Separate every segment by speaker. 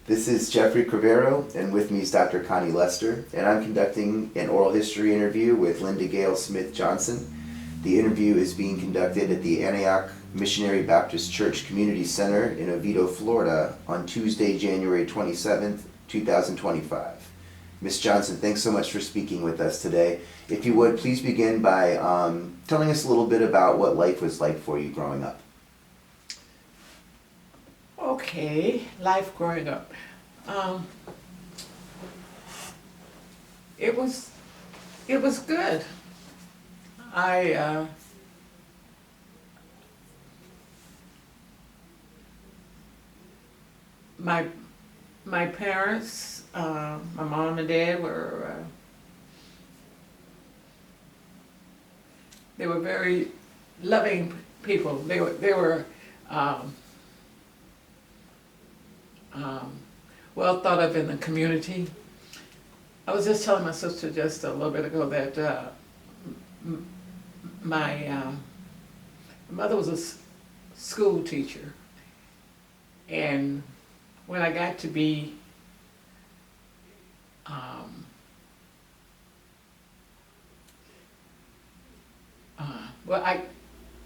Speaker 1: This is Jeffrey Crivero, and with me is Dr. Connie Lester, and I'm conducting an oral history interview with Linda Gail Smith Johnson. The interview is being conducted at the Antioch Missionary Baptist Church Community Center in Oviedo, Florida on Tuesday, January 27th, 2025. Ms. Johnson, thanks so much for speaking with us today. If you would, please begin by telling us a little bit about what life was like for you growing up.
Speaker 2: Okay, life growing up. It was good. I my parents, my mom and dad were they were very loving people. They were well thought of in the community. I was just telling my sister just a little bit ago that my mother was a school teacher, and when I got to be well,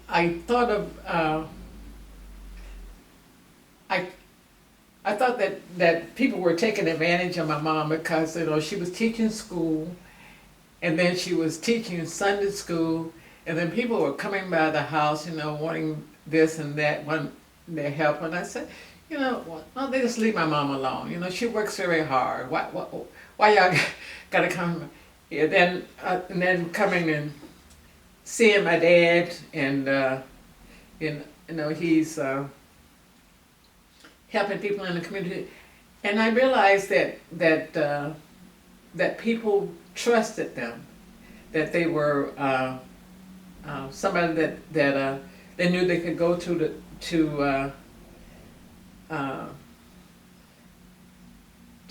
Speaker 2: I thought of I thought that people were taking advantage of my mom because, she was teaching school, and then she was teaching Sunday school, and then people were coming by the house, wanting this and that, wanting their help. And I said, why they just leave my mom alone? She works very hard. Why y'all gotta come? Yeah, and then coming and seeing my dad, and he's helping people in the community, and I realized that people trusted them, that they were somebody that they knew they could go to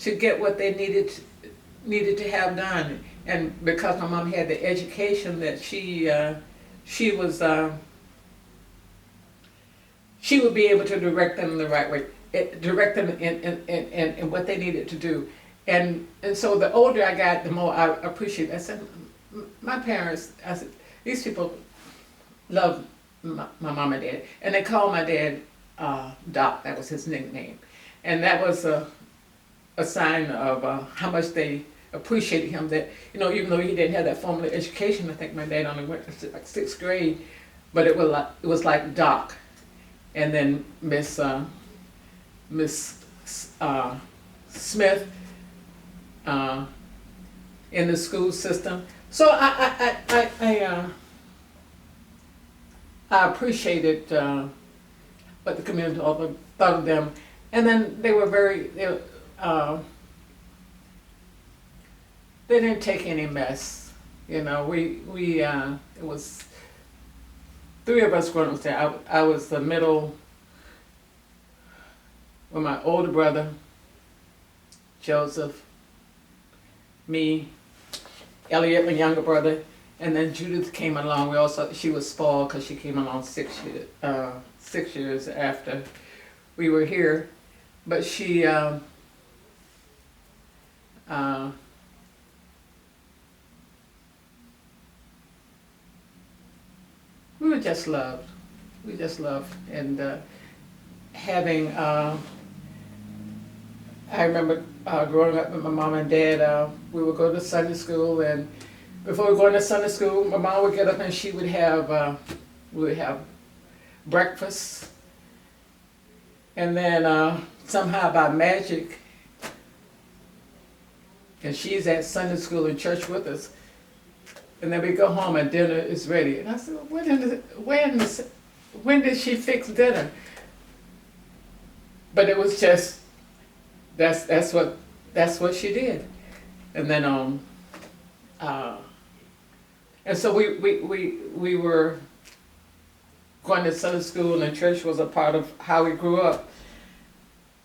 Speaker 2: get what they needed to have done. And because my mom had the education that she would be able to direct them in the right way, direct them in what they needed to do. And so the older I got, the more I appreciated. I said, my parents, I said, these people love my mom and dad. And they called my dad Doc, that was his nickname. And that was a sign of how much they appreciated him, that, even though he didn't have that formal education, I think my dad only went to like 6th grade, but it was like Doc. And then Miss Smith in the school system. So I appreciated what the community thought of them, and then they were they didn't take any mess. It was 3 of us growing up there. I was the middle, with my older brother, Joseph, me, Elliot, my younger brother, and then Judith came along. She was spoiled because she came along 6 years after we were here, but she we just loved, and having. I remember growing up with my mom and dad. We would go to Sunday school, and before we go to Sunday school, my mom would get up and she would have we would have breakfast, and then somehow by magic, and she's at Sunday school and church with us. And then we go home and dinner is ready. And I said, when did she fix dinner? But it was just, that's what she did. And then and so we were going to Sunday school, and church was a part of how we grew up.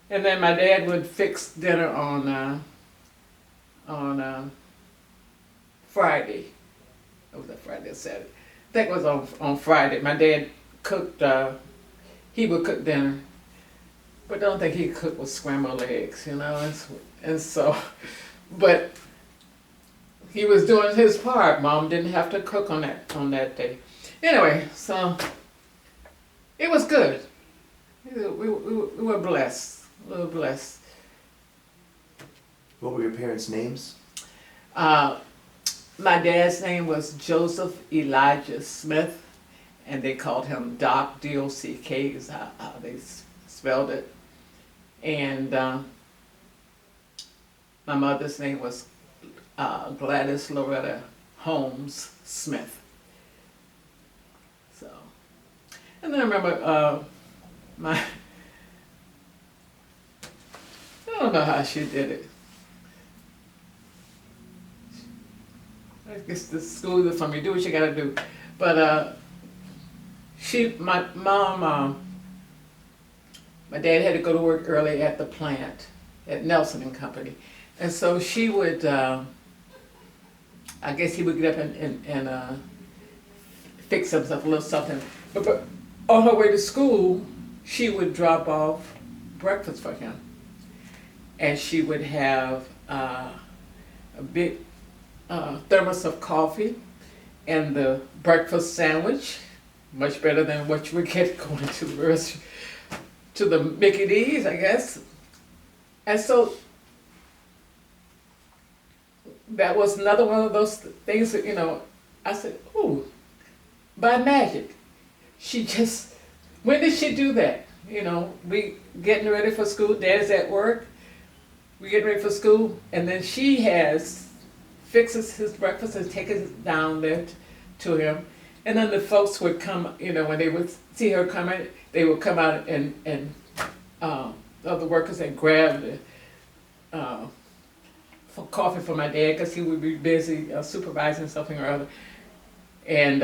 Speaker 2: And then my dad would fix dinner on Friday. Was that Friday or Saturday? I think it was on Friday. My dad cooked, he would cook dinner. but don't think he cooked with scrambled eggs, and so, but he was doing his part. Mom didn't have to cook on that day. Anyway, so it was good. We were blessed. We were blessed.
Speaker 1: What were your parents' names?
Speaker 2: My dad's name was Joseph Elijah Smith, and they called him Doc, D-O-C-K is how they spelled it. And my mother's name was Gladys Loretta Holmes Smith. So, and then I remember I don't know how she did it. I guess the school is from you do what you gotta do, but my mom, my dad had to go to work early at the plant at Nelson and Company, and so she would, I guess he would get up and fix himself a little something, but on her way to school, she would drop off breakfast for him, and she would have a big thermos of coffee and the breakfast sandwich, much better than what you would get going to the restaurant, to the Mickey D's, I guess. And so that was another one of those things that, I said, ooh, by magic. When did she do that? We getting ready for school, Dad's at work, we getting ready for school, and then she fixes his breakfast and takes it down there to him. And then the folks would come, when they would see her coming, they would come out and other workers and grab for coffee for my dad because he would be busy supervising something or other. And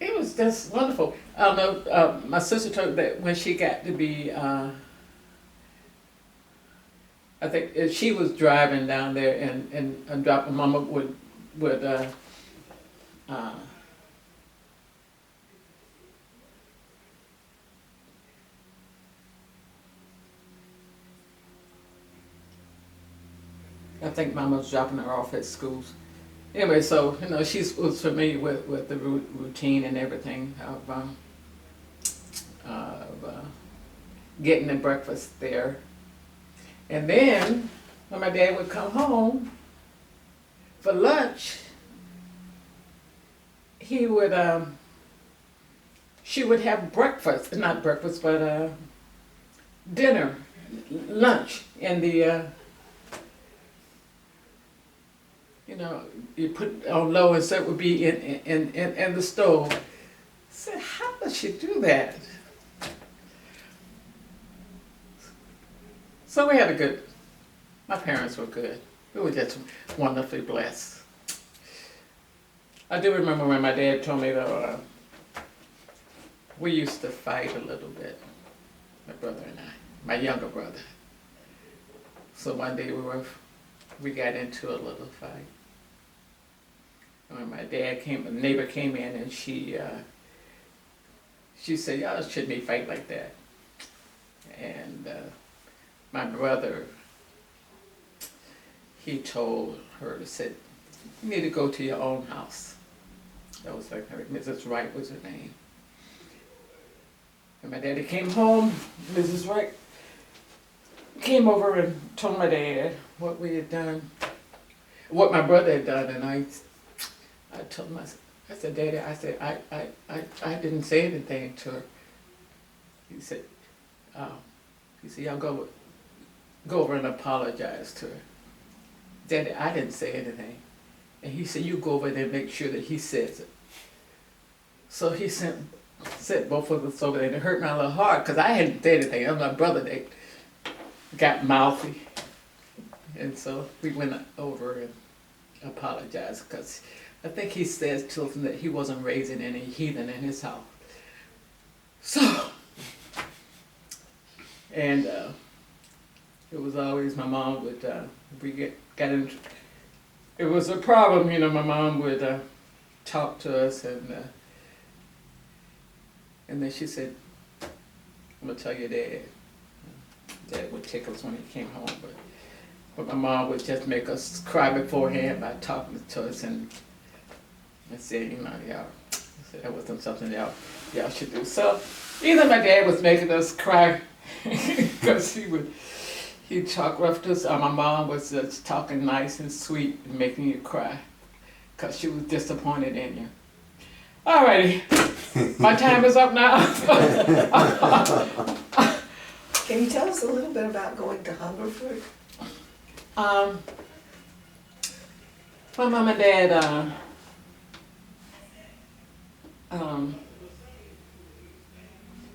Speaker 2: it was just wonderful. I don't know, my sister told me that when she got to be, I think she was driving down there and dropping, Mama would I think Mama was dropping her off at schools. Anyway, so she was familiar with the routine and everything of getting the breakfast there. And then when my dad would come home for lunch, she would have breakfast, not breakfast, but dinner, lunch in the you put it on low, and so it would be in the stove. I said, how does she do that? So we had my parents were good. We were just wonderfully blessed. I do remember when my dad told me though, we used to fight a little bit, my brother and I, my younger brother. So one day we got into a little fight. When my dad a neighbor came in and she said, y'all shouldn't be fighting like that. And my brother, he told her, said, you need to go to your own house. That was like her, Mrs. Wright was her name. And my daddy came home, Mrs. Wright came over and told my dad what we had done, what my brother had done, and I told him, I said, Daddy, I didn't say anything to her. He said, y'all go over and apologize to her. Daddy, I didn't say anything. And he said, you go over there and make sure that he says it. So he sent both of us over there, and it hurt my little heart because I hadn't said anything. It was my brother that got mouthy. And so we went over and apologized because I think he said to him that he wasn't raising any heathen in his house. So, and it was always my mom would, if we got into, it was a problem, my mom would talk to us and And then she said, I'm gonna tell your dad. Dad would tickle us when he came home, but my mom would just make us cry beforehand by talking to us and said, you know, y'all, said that wasn't something y'all should do. So either my dad was making us cry because he'd talk rough to us, or my mom was just talking nice and sweet and making you cry because she was disappointed in you. Alrighty, my time is up now.
Speaker 3: Can you tell us a little bit about going to Hungerford?
Speaker 2: My mom and dad,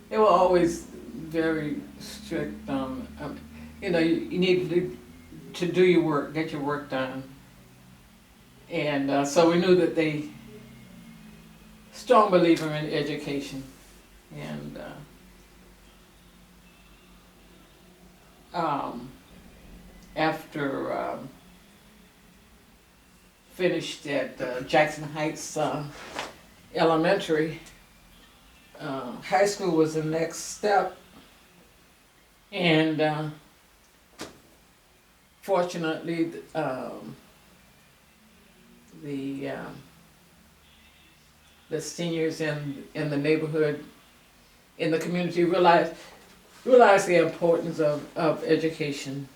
Speaker 2: they were always very strict. You know, you need to do your work, get your work done. And so we knew that they strong believer in education. And after finished at Jackson Heights Elementary, high school was the next step, and fortunately the seniors in the neighborhood, in the community, realized the importance of education,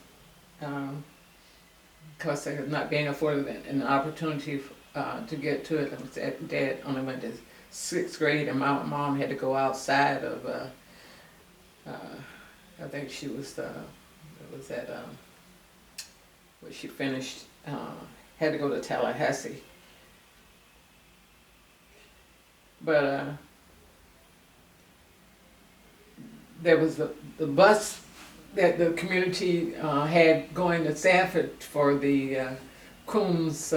Speaker 2: because they're not being afforded an opportunity to get to it. Dad only went to 6th grade, and my mom had to go outside of, I think she was at, where she finished, had to go to Tallahassee. But there was the bus that the community had going to Sanford for the Coombs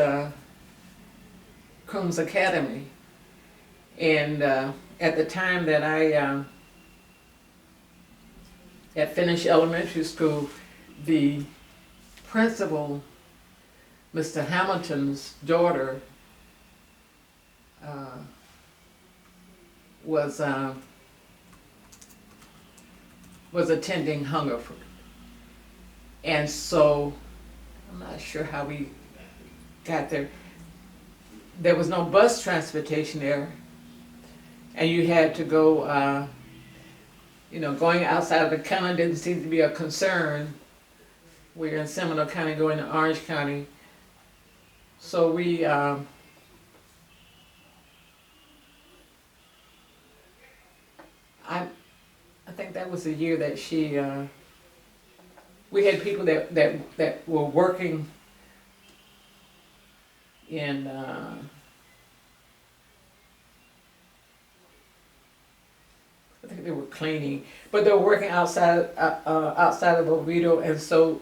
Speaker 2: Academy. And at the time that I had finished elementary school, the principal, Mr. Hamilton's daughter, was attending Hungerford. And so, I'm not sure how we got there. There was no bus transportation there, and you had to go, going outside of the county didn't seem to be a concern. We're in Seminole County going to Orange County. So we, I think that was the year that she, we had people that were working in, I think they were cleaning, but they were working outside of Oviedo, and so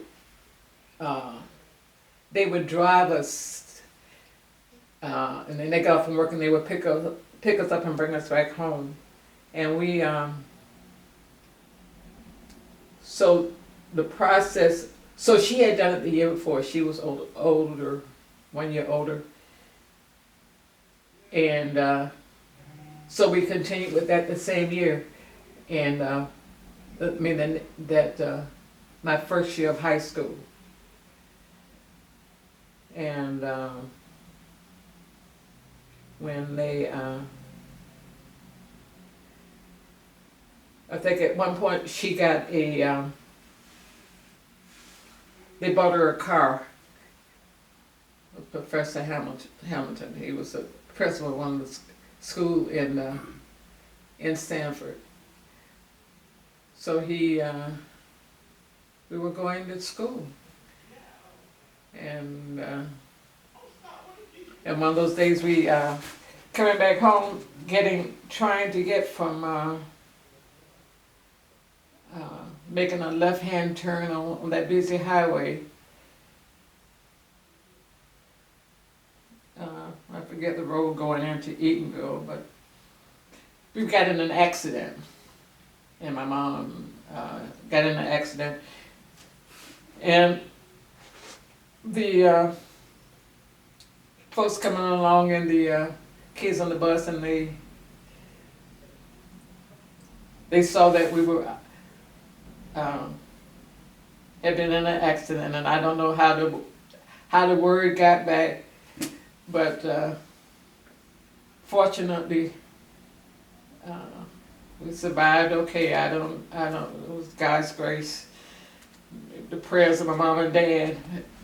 Speaker 2: they would drive us, and then they got off from work and they would pick us up and bring us back home. And we, so the process, so she had done it the year before. She was older, 1 year older. And so we continued with that the same year. And my first year of high school. And when they, I think at one point she got they bought her a car. Professor Hamilton, he was a principal of one of the school in Stanford. So we were going to school. And one of those days we coming back home, trying to get from making a left-hand turn on that busy highway. I forget the road going into Eatonville, but we got in an accident, and my mom got in an accident, and the folks coming along and the kids on the bus, and they they saw that we were, had been in an accident, and I don't know how the word got back, but fortunately, we survived okay. I don't, it was God's grace, the prayers of my mom and dad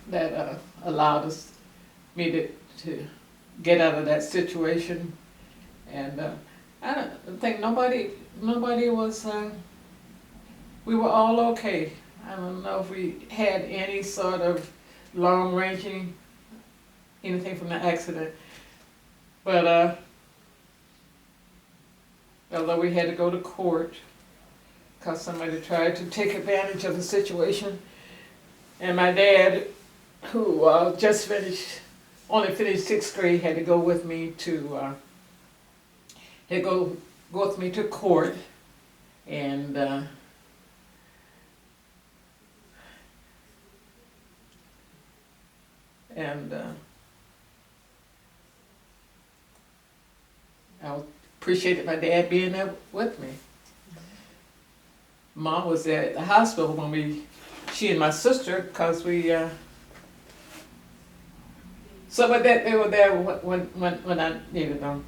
Speaker 2: that allowed me to get out of that situation. And I don't think nobody was, we were all okay. I don't know if we had any sort of long-ranging, anything from the accident. But although we had to go to court because somebody tried to take advantage of the situation, and my dad, who only finished 6th grade, had to go with me to court, and I appreciated my dad being there with me. Mom was at the hospital when she and my sister, because but that they were there when I needed them.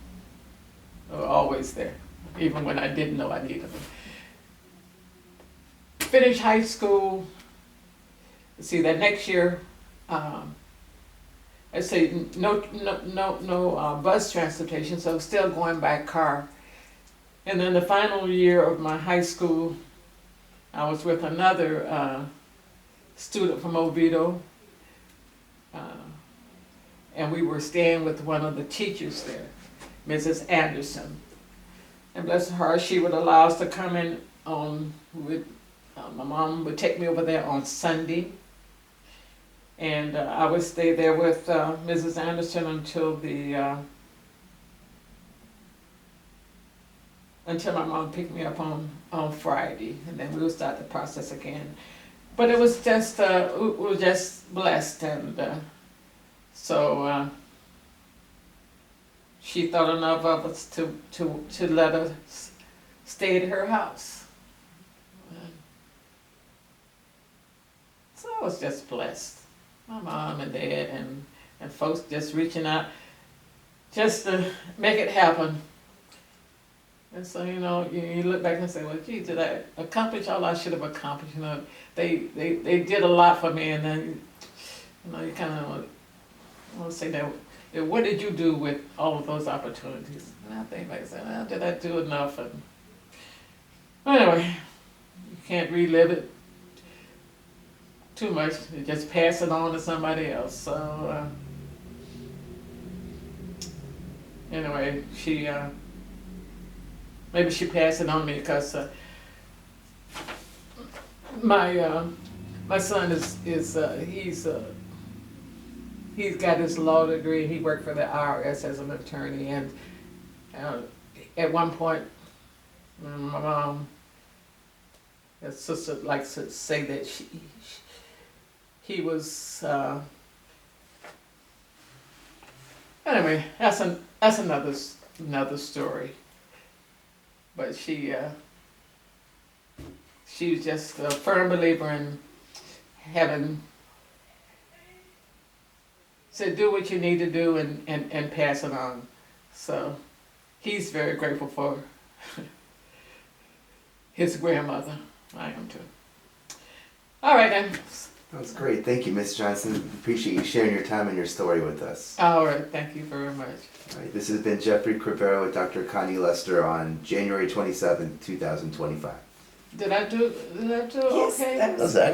Speaker 2: They were always there, even when I didn't know I needed them. Finished high school. See, that next year, I say no bus transportation, so I was still going by car. And then the final year of my high school, I was with another student from Oviedo, and we were staying with one of the teachers there, Mrs. Anderson. And bless her, she would allow us to come in my mom would take me over there on Sunday. And I would stay there with Mrs. Anderson until my mom picked me up on Friday, and then we would start the process again. But it was just we were just blessed, and so she thought enough of us to let us stay at her house. So I was just blessed. My mom and dad and folks just reaching out just to make it happen. And so, you look back and say, well, gee, did I accomplish all I should have accomplished? They did a lot for me, and then, you kind of want to say that, what did you do with all of those opportunities? And I think back and say, well, did I do enough? And anyway, you can't relive it too much. You just pass it on to somebody else. So anyway, maybe she passed it on to me because my son he's got his law degree. He worked for the IRS as an attorney, and at one point, my mom, his sister, likes to say that he was anyway. That's another story. But she was just a firm believer in having said, do what you need to do and pass it on. So he's very grateful for his grandmother. I am too. All right then.
Speaker 1: That's great. Thank you, Miss Johnson. Appreciate you sharing your time and your story with us.
Speaker 2: All right. Thank you very much.
Speaker 1: All right. This has been Jeffrey Crivero with Dr. Connie Lester on January 27th, 2025.
Speaker 2: Did I do
Speaker 3: Yes,
Speaker 2: okay?
Speaker 3: that was
Speaker 1: excellent.